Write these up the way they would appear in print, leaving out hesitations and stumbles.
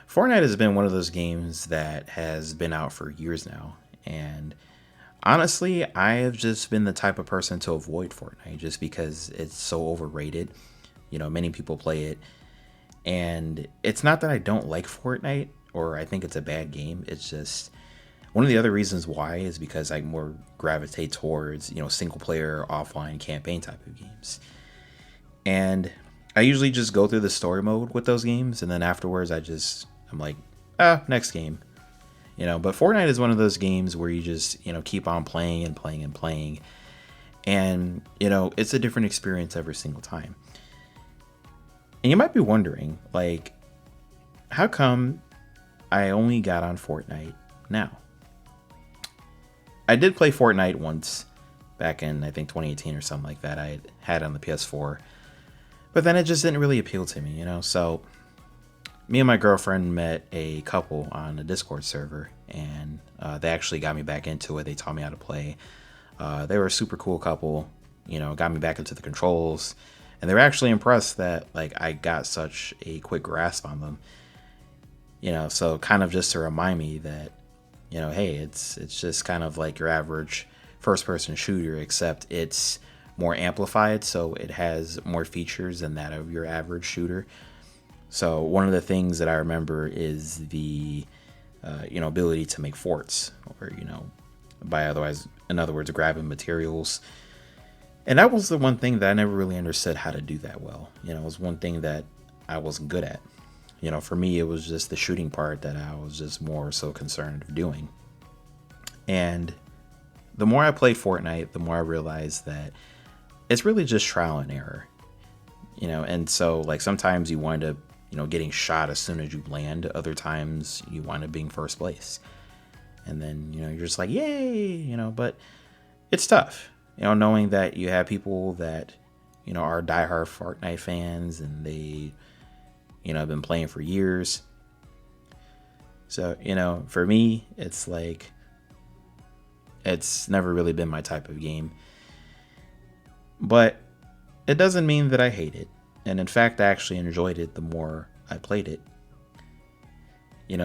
Fortnite has been one of those games that has been out for years now. And honestly, I have just been the type of person to avoid Fortnite just because it's so overrated. Many people play it. And it's not that I don't like Fortnite or I think it's a bad game. It's just one of the other reasons why is because I more gravitate towards, single player, offline campaign type of games. And I usually just go through the story mode with those games. And then afterwards, I'm like, next game. But Fortnite is one of those games where you just, keep on playing and playing and playing. And, it's a different experience every single time. And you might be wondering, like, how come I only got on Fortnite now? I did play Fortnite once back in, I think, 2018 or something like that. I had it on the PS4. But then it just didn't really appeal to me. So me and my girlfriend met a couple on a Discord server, and they actually got me back into it. They taught me how to play. They were a super cool couple, got me back into the controls, and they were actually impressed that like I got such a quick grasp on them. So kind of just to remind me that, hey, it's just kind of like your average first person shooter, except it's more amplified, so it has more features than that of your average shooter. So one of the things that I remember is the ability to make forts, or in other words, grabbing materials. And that was the one thing that I never really understood how to do that well. It was one thing that I wasn't good at. For me, it was just the shooting part that I was just more so concerned of doing. And the more I played Fortnite, the more I realized that it's really just trial and error. And so like sometimes you wind up, getting shot as soon as you land. Other times you wind up being first place. And then, you're just like, yay, but it's tough, knowing that you have people that, are diehard Fortnite fans and they, have been playing for years. So, for me, it's like, it's never really been my type of game. But it doesn't mean that I hate it. And in fact, I actually enjoyed it the more I played it.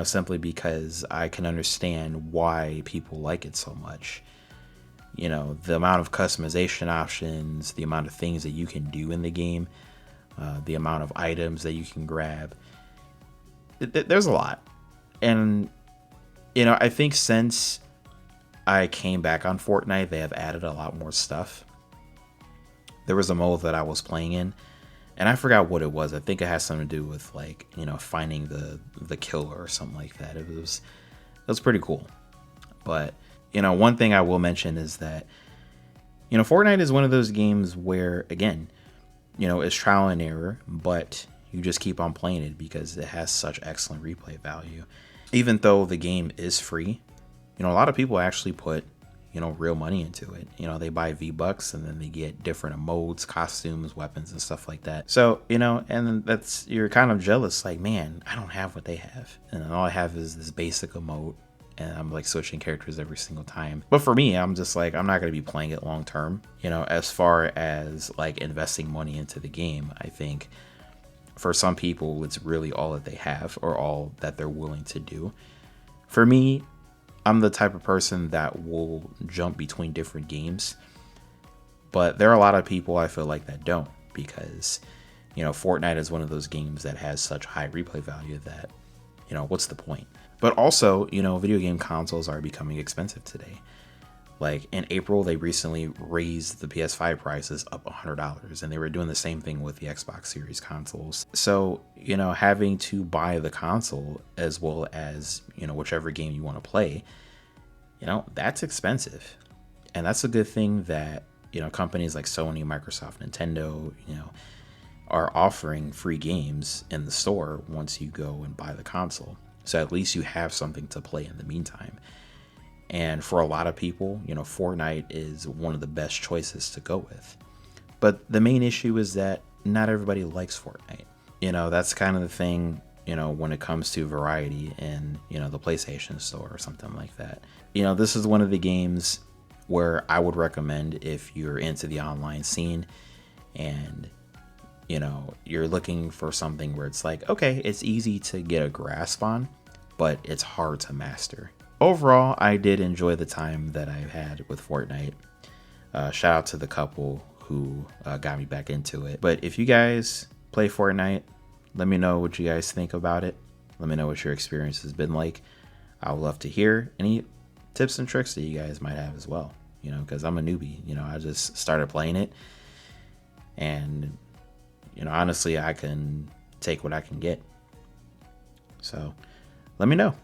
Simply because I can understand why people like it so much. The amount of customization options, the amount of things that you can do in the game, the amount of items that you can grab. There's a lot. And, I think since I came back on Fortnite, they have added a lot more stuff. There was a mode that I was playing in, and I forgot what it was. I think it has something to do with like, finding the killer or something like that. It was pretty cool. But, one thing I will mention is that, Fortnite is one of those games where, again, it's trial and error, but you just keep on playing it because it has such excellent replay value. Even though the game is free, a lot of people actually put real money into it. They buy V-Bucks and then they get different emotes, costumes, weapons, and stuff like that. So, and you're kind of jealous, like, man, I don't have what they have. And all I have is this basic emote, and I'm like switching characters every single time. But for me, I'm just like, I'm not going to be playing it long term. As far as like investing money into the game, I think for some people, it's really all that they have or all that they're willing to do. For me, I'm the type of person that will jump between different games, but there are a lot of people I feel like that don't, because, Fortnite is one of those games that has such high replay value that, what's the point? But also, video game consoles are becoming expensive today. Like in April, they recently raised the PS5 prices up $100, and they were doing the same thing with the Xbox Series consoles. So, having to buy the console as well as, whichever game you want to play, that's expensive. And that's a good thing that, companies like Sony, Microsoft, Nintendo, are offering free games in the store once you go and buy the console. So at least you have something to play in the meantime. And for a lot of people, Fortnite is one of the best choices to go with. But the main issue is that not everybody likes Fortnite. That's kind of the thing, when it comes to variety in, the PlayStation Store or something like that. This is one of the games where I would recommend if you're into the online scene and, You're looking for something where it's like, okay, it's easy to get a grasp on, but it's hard to master. Overall, I did enjoy the time that I've had with Fortnite. Shout out to the couple who got me back into it. But if you guys play Fortnite, let me know what you guys think about it. Let me know what your experience has been like. I would love to hear any tips and tricks that you guys might have as well, because I'm a newbie. I just started playing it, and honestly, I can take what I can get. So let me know.